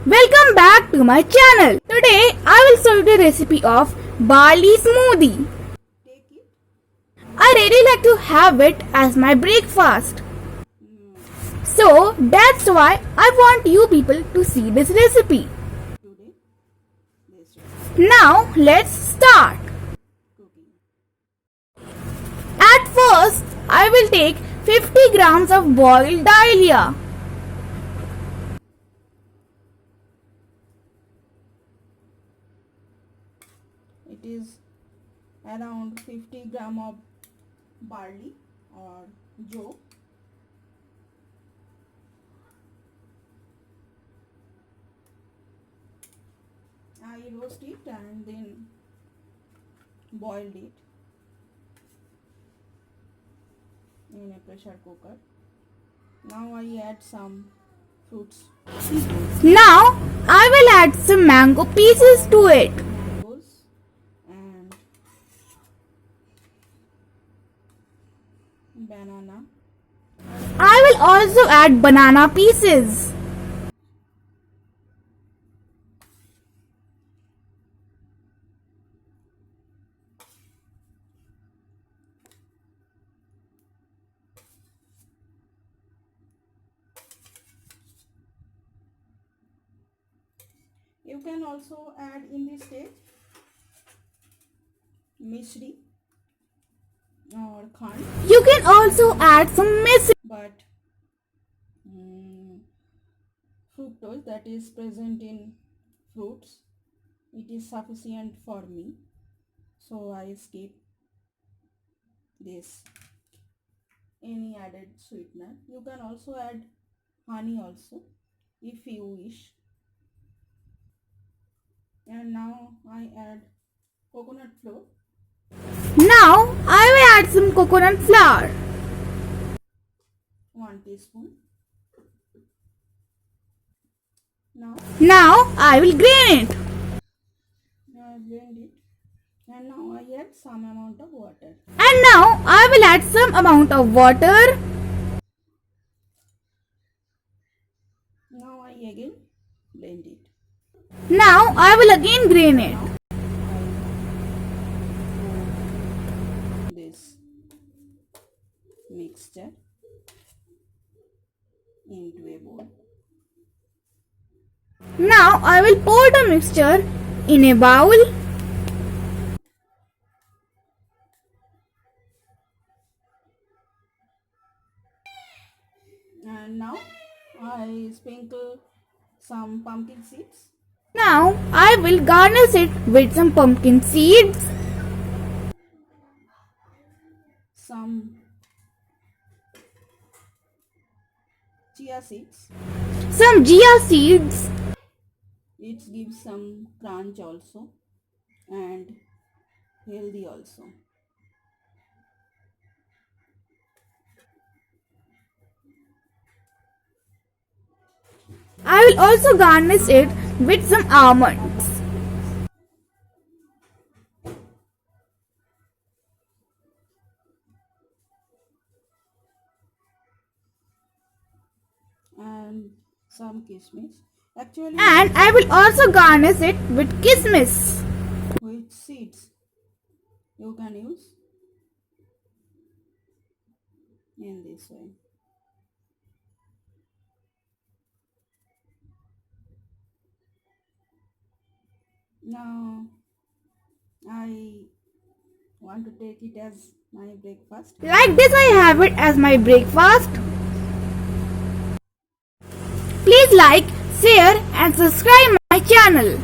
Welcome back to my channel. Today I will show you the recipe of barley smoothie. I really like to have it as my breakfast. So that's why I want you people to see this recipe. Now let's start. At first I will take 50 grams of boiled dahlia. It is around 50 gram of barley or joe. I roast it and then boiled it in a pressure cooker. Now I add some fruits. Now I will add some mango pieces to it. And banana. I will also add banana pieces. You can also add in this stage mishri or khand. You can also add some mishri. But fructose that is present in fruits, it is sufficient for me, so I skip this any added sweetener. You can also add honey also if you wish. And now I add coconut flour. Now I will add some coconut flour. 1 teaspoon. Now I will grain it. Now I blend it. And now I add some amount of water. And now I will add some amount of water. Now I again blend it. Now I will again grain it. This mixture into a bowl. Now I will pour the mixture in a bowl. And now I sprinkle some pumpkin seeds. Now I will garnish it with some pumpkin seeds, some chia seeds. some chia seeds. It gives some crunch also and healthy also. I will also garnish it with some almonds. And some kismis. Actually, And I will also garnish it with kismis. with seeds you can use in this way. Now I want to take it as my breakfast. Like this I have it as my breakfast. Please like, share and subscribe my channel.